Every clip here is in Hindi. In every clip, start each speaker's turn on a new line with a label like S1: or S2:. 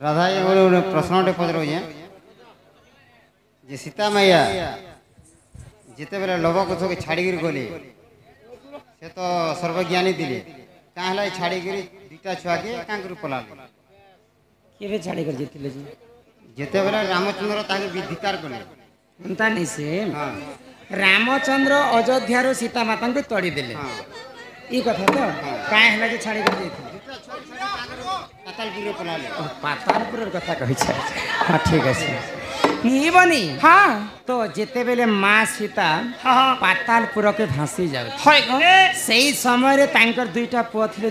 S1: राधा जी गोटे प्रश्नटे पचर जे सीता मैया जिते बेले लव कुश के छाड़ी गले से तो सर्वज्ञानी थे क्या छाड़ी दुईटा छुआ के क्या पला
S2: केवे छाड़ी कर जीतले जी
S1: जिते बेले रामचंद्र ताके धिकार कले
S2: एंता नहीं से
S1: हाँ
S2: रामचंद्र अयोध्या सीता माता को तड़ी देले
S1: हाँ
S2: ई कथा तो काहे हला जे छाड़ी कर जीतले
S1: पातालपुर पला
S2: पातालपुर कथा कहि छै हां ठीक है ई बनी
S3: हाँ
S2: तो जेते बेले माँ सीता
S3: हाँ
S2: पातालपुर के भासी जाउ
S3: हाय गो
S2: सेई समय रे तांकर दुईटा पुआ थिले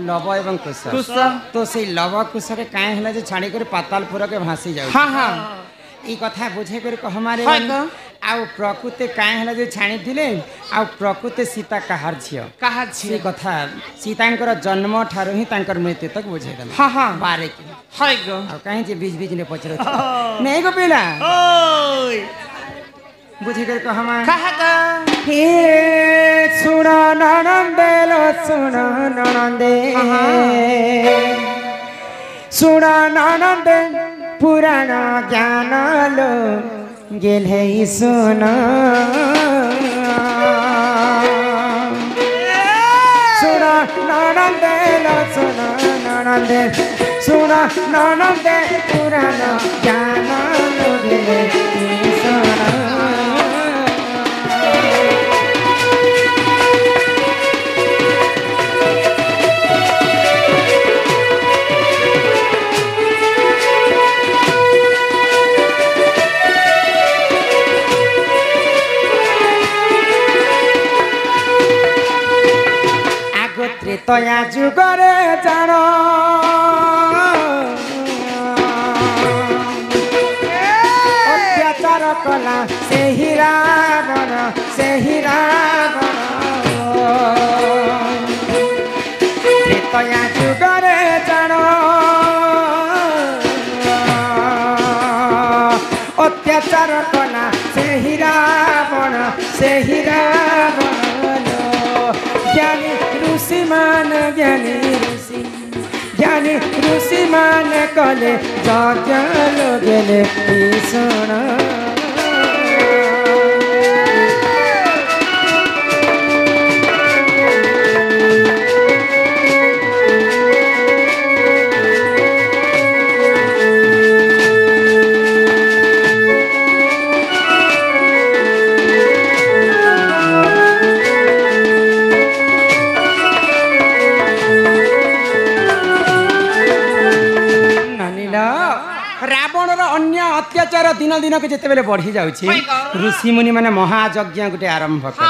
S2: लव एवं कुश
S3: कुश।
S2: तो सेई लव कुश के काहे हला जे छाड़ी कर पातालपुर के भासी जाउ
S3: हाँ हाँ
S2: ई कथा बुझे कर हमारे
S3: हाय गो
S2: आउ प्रकृति काहे हला जे छाणी थिले आउ प्रकृति सीता कहार झियो
S3: कहा
S2: से
S3: छी
S2: कथा सीतांकर जन्म ठारो ही तांकर मृत्यु तक बुझे देला
S3: हाँ हाँ
S2: बारे की
S3: हाय गो
S2: आउ काहे जे बीच बीच ने पचर नहीं गो पिला
S3: ओय
S2: बुझे कर हमारे
S3: कहा गो
S2: हे सुना ननंदेलो सुना ननंदे सुना ननंदे पुराण ज्ञान लो गेले सुना सुना ननंदेलो सुना ननंदे सुना ननंदे पुराण ज्ञान लो गेले सुना त्रेतया जुगरे जान अत्याचार कला से ही रावण त्रेतया जुगरे जान अत्याचार कला से ही रावण ज्ञानी ऋषि मान ज्ञानी ऋषि मान कले यज्ञ गेले भीषण रावणर अन्य अत्याचार दिन दिन के जिते बेले बढ़ी जाउछि ऋषि मुनि माने महायज्ञ गोटे आरंभ कर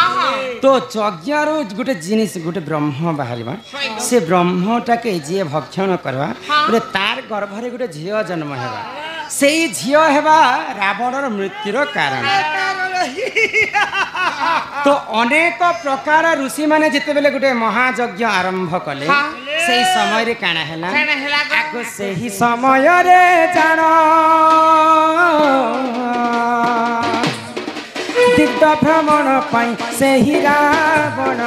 S2: तो यज्ञ रो गोटे जिनिस गोटे ब्रह्म बाहरिबा से ब्रह्मटा के जे भक्षण करबा बोले तार गर्भ रे गोटे झियो जन्म हेबा सेई झियो हेबा रावणर मृत्युर कारण तो अनेक प्रकार ऋषि माने जिते बेले गोटे महायज्ञ आरंभ कले सेई समय रे काना हैला आगो सेही समय रे जान दिग्ध भ्रमण पाई सेही रावण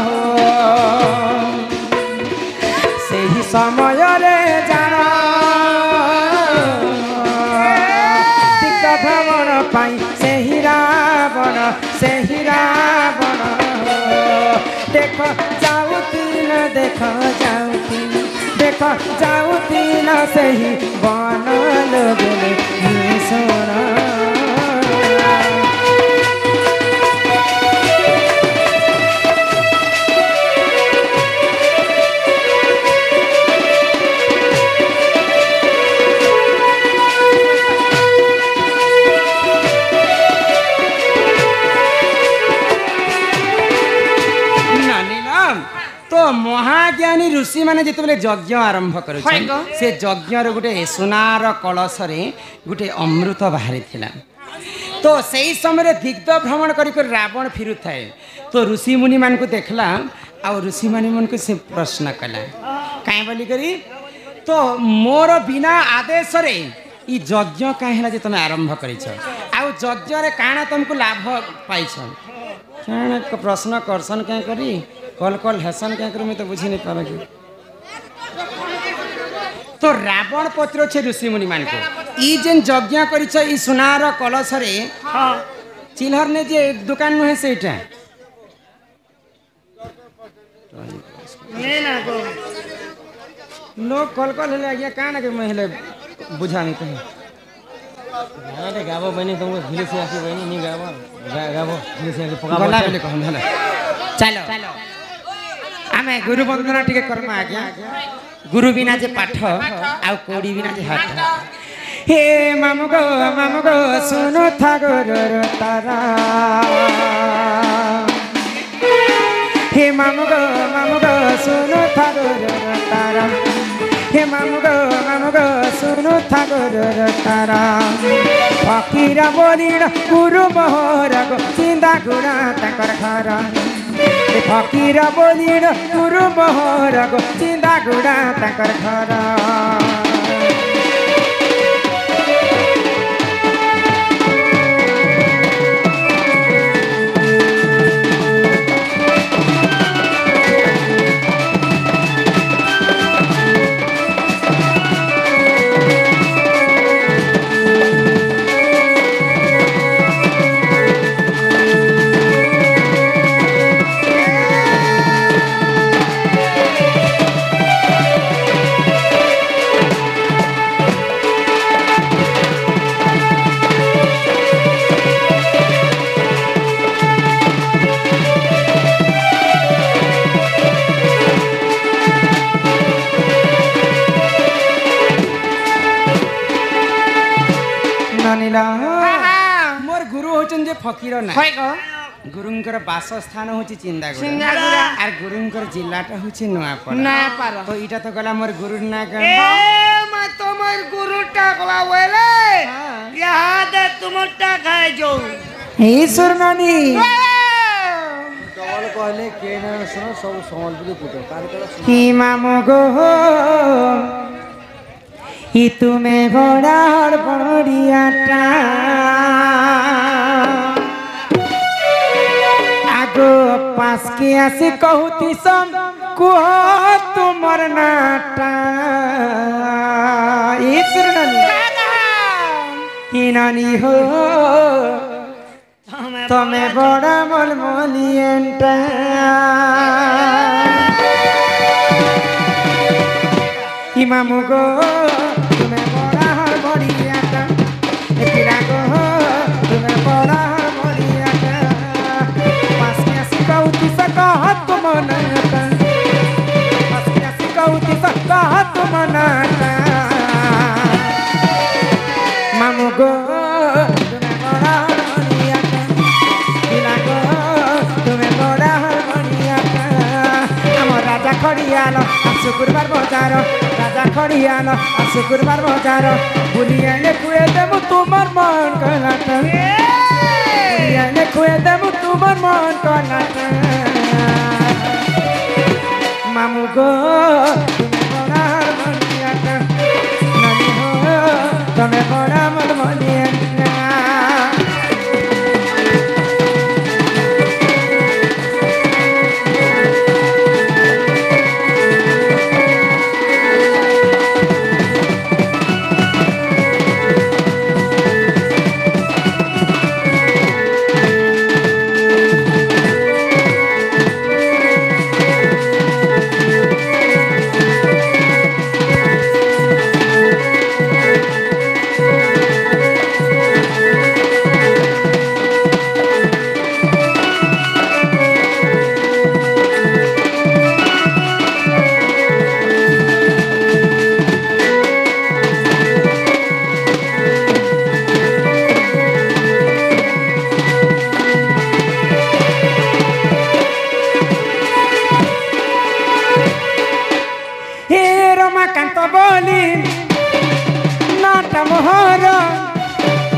S2: हो सेही समय रे जान दिग्ध भ्रमण पाई सेही रावण हो देख जाऊतीन देख जाऊतीन सही बन लगले सोना महाज्ञानी ऋषि माने जिते यज्ञ आरंभ कर से यज्ञ गोटे सुनार कलश गोटे अमृत बाहरी थिला तो सही समय दिग्ध भ्रमण कर रावण फिरु थाए तो ऋषि मुनि मान को देखला आ ऋषि मुनि मन को से प्रश्न कला कहीं बोली करी तो मोर बिना आदेश रे ई यज्ञ कहीं जे तुम आरंभ कर यज्ञ रे काना तुमको लाभ पाइछ क्या प्रश्न करसन क्या करी कल हेसन क्या करी मैं तो बुझी नहीं पावा कि तो रावण पत्र छे ऋषि मुनि मान को ई जेन यज्ञ करिछ ई सुनार कलश रे
S3: हाँ
S2: चिल्हर ने जे दुकान नुहे सेटा
S3: नहीं ना को
S2: लोग कल कल हेले आज्ञा काना के महिले बुझा नहीं कहीं
S4: अरे गाबो बनी तुमको धीरे से आके बनी नहीं गाबो गाबो धीरे से आके पका
S2: गला बोले कहन हले चलो आमे गुरु वंदना टिके करमा आज्ञा गुरु बिना जे पाठ आ कोड़ी बिना जे हाथ हे मामु गो सुनो था गुरु तारा हे मामु गो सुनो था गुरु तारा हे मामु गो सुनो था गुरु तारा फकीरा बोलीना गुरु मोहर गो चिंदा गुणा तकर खारा फकीरा बोलीना गुरु मोहर गो चिंदा गुणा तकर खारा मोर गुरु होचन जे फकीर ना गुरुंकर बासस्थान होची चिंदागुड़ा आर गुरुंकर जिल्लाटा होची नयापाड़ा तो इटा तो गला मोर गुरु ना
S3: मैं तुम्हार गुरुटा गला वेले यहाँ दे तुमटा खाए जो
S2: ईश्वर नानी
S4: कवल कहले के ना सुनो सब संबलपुरी पुतो कार करा
S2: ही मामो गो ही तुम्हें बड़ा हड़बड़ियाटा आगो पास के आसे कहती सम कुह तुमर नाटा ईश्वर नानी ही नानी हो तुम्हें बड़ा मलमलियंटा ही मामू गो तुम्हें बड़ा हड़बड़ियाटा पिला गो तुम्हें बड़ा हड़बड़ियाटा पास के आसी कहती सकह तुम नाटा पास के आसी कहती सकह तुम नाटा मामू गो तुम्हें बड़ा हड़बड़ियाटा पिला गो तुम्हें बड़ा हड़बड़ियाटा आम राजा खड़ियाल शुक्रवार बजार राजा खड़ियाल शुक्रवार बजार बुलियाने खुए देमु तुमार मन कलाट बुलियाने खुए देमु तुमार मन कलाट मामू गो तुम्हें बड़ा मलियाटा नानी हो तुम्हें बड़ा मलियाटा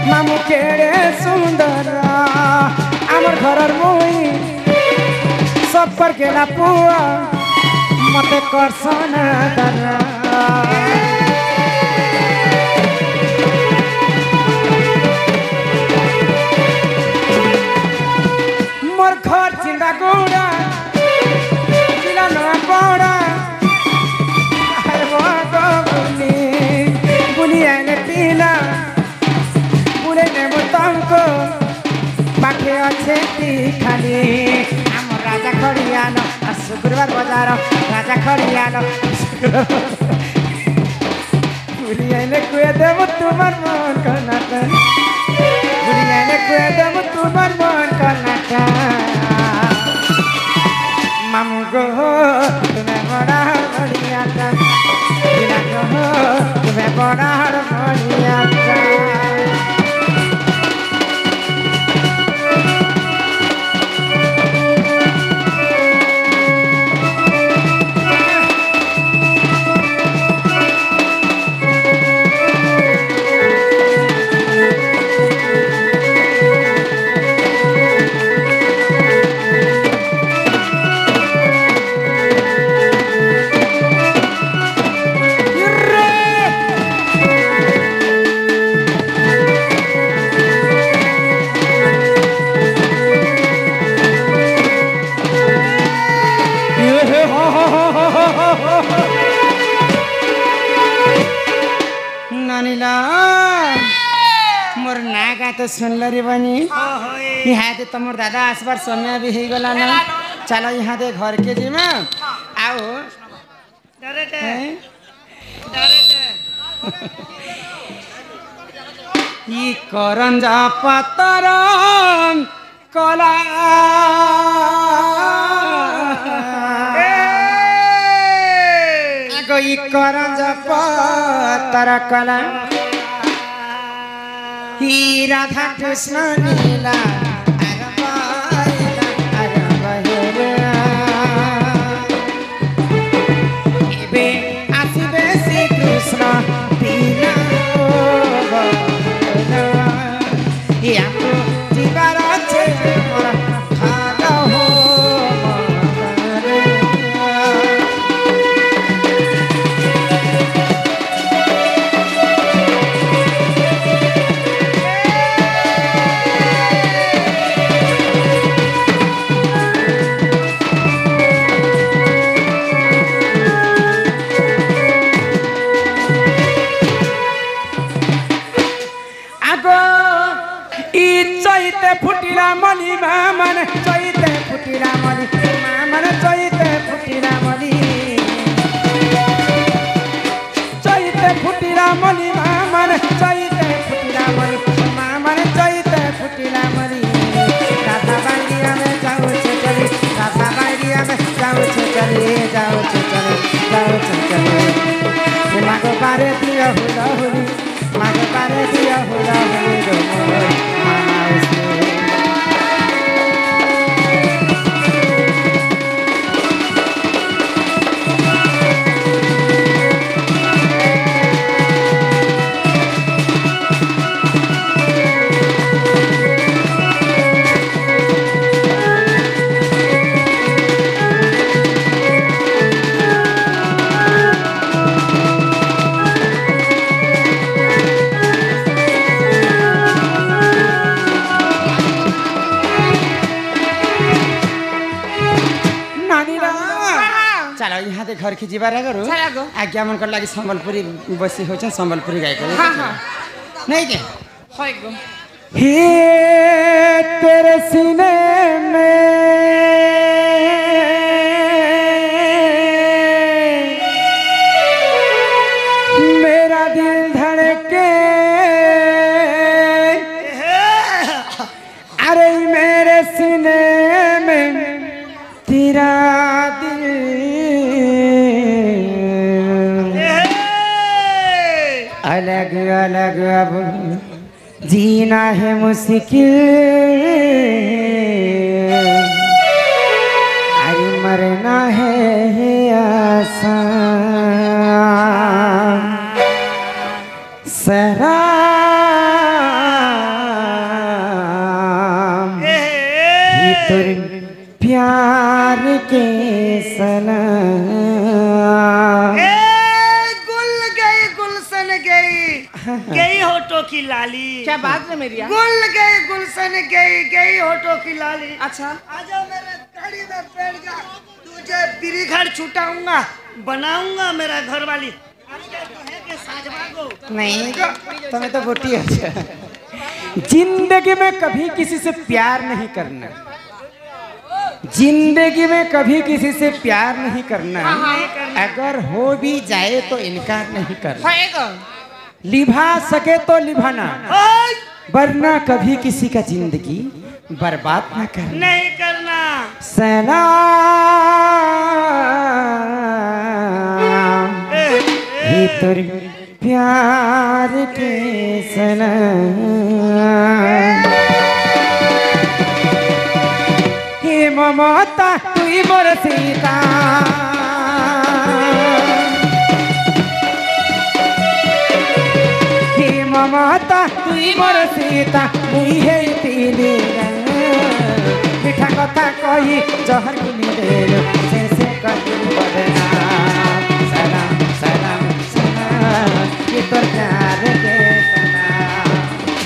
S2: मामू केड़े सुंदर आमर घरर मुई सब पर गेला पुआ मते करसन दरा मोर घर चिंदा गोड़ा जिला नया पड़ा अरे वो खाली आम राजा खड़ियाल शुक्रवार बजार राजा खड़ियाल भूली आइले कुए देव तुम्हार मन कर्नाटक भूली आइले कुए देव तुम्हार मन कर्नाटक मामू गो तुम्हें बड़ा बढ़िया बिना गो तुम्हें बड़ा बढ़िया मोर नागा तो सुनल रे बनी यहाँ दे तुम दादा आसबार समय भी हो गला ना चलो यहाँ दे घर के जी में आओ ई करंजा पतर कला ई करंजा पतर कला ही राधा कृष्ण नीला एबे आसिबे श्री कृष्ण पीला जीवार अच्छे खादा हो फुटिला मनी मामन चैते फुटिला मनी मामन चैते फुटिला मनी चैते फुटिला मनी मामन चैते फुटिला मनी मामन चैते फुटिला मनी राधा बांगिया में जाऊ छे चली राधा बांगिया में जाऊ छे चली जाऊ छे चली जाऊ छे चली मागो बारे दिया हुला हुली मागो बारे दिया हुला हुली गो मामा उसने घर की जीवार करू आज्ञा मन कर लगी संबलपुरी बसी हो संबलपुरी गाय कर नहीं के हे तेरे सीने में मेरा दिल धड़के अरे मेरे सीने में तेरा दिल अलग अलग अब जीना है मुश्किल अरे मरना है आसान सलाम भीतर प्यार के सलाम
S3: गई होठों की लाली
S5: क्या बात है मेरी
S3: गुल गई गुलशन गई गई होठों की लाली
S5: अच्छा
S3: आजा मेरे गाड़ी में बैठ जा तुझे बिरी घर छुटाऊंगा बनाऊंगा मेरा घर वाली
S2: नहीं तुम्हें तो बोटी है जिंदगी में कभी किसी से प्यार नहीं करना जिंदगी में कभी किसी से प्यार नहीं करना, अगर हो भी जाए तो इनकार नहीं करना, निभा सके तो निभाना, वरना कभी किसी का जिंदगी बर्बाद ना करना।
S3: नहीं करना।
S2: सलाम ये तुर प्यार के सलाम, हे ममता तुई मोर सीता, हे ममता तुई मोर सीता, मुई है तेरे मिठा कथा कही जहर किनी देलो से कही बदनाम। सलाम सलाम सलाम ये तोर प्यार के सलाम,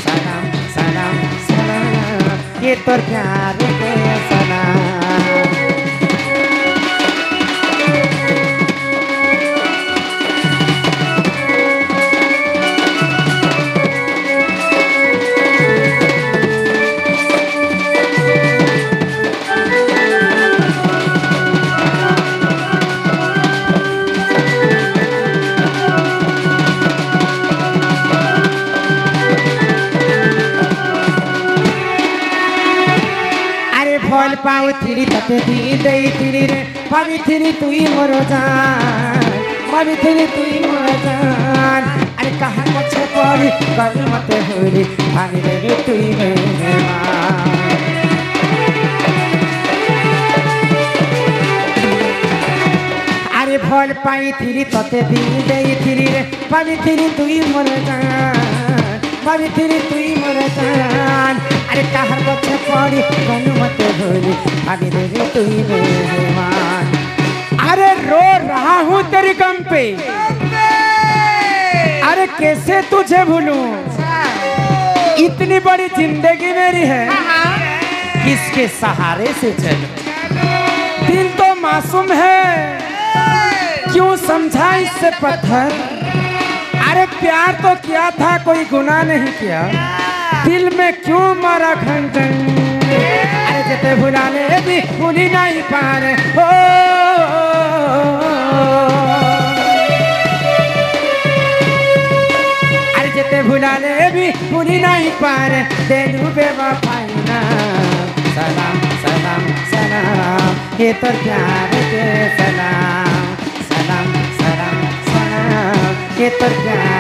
S2: सलाम सलाम सलाम ये तोर प्यार के सलाम। फल पाउथिरी तते दी देइथिरी रे, पाविथिरी तुई मोर जान, पाविथिरी तुई मोर जान। अरे कहाँ पछे पड़ी गल मते होरी, भागी रे तुई मेहमान। अरे फल पाइथिरी तते दी देइथिरी रे, पाविथिरी तुई मोर जान, पाविथिरी तुई मोर जान। अरे कहाँ पछे पड़ी गल मते होरी, भागी रे तुई मेहमान। अरे रो रहा हूँ तेरी गम पे, अरे कैसे तुझे भूलूं, इतनी बड़ी जिंदगी मेरी है, किसके सहारे से चलूं। दिल तो मासूम है, क्यों समझा इससे पत्थर। अरे प्यार तो किया था, कोई गुनाह नहीं किया, दिल में क्यों मारा खंजर। अरे जते भुलाने भी भूली नहीं पारे हो, अरे जते भुलाने भी भूली नहीं पारे, तेनू बेवफाई ना। सलाम सलाम सलाम ये तो प्यार के सलाम, सलाम सलाम सलाम ये तो प्यार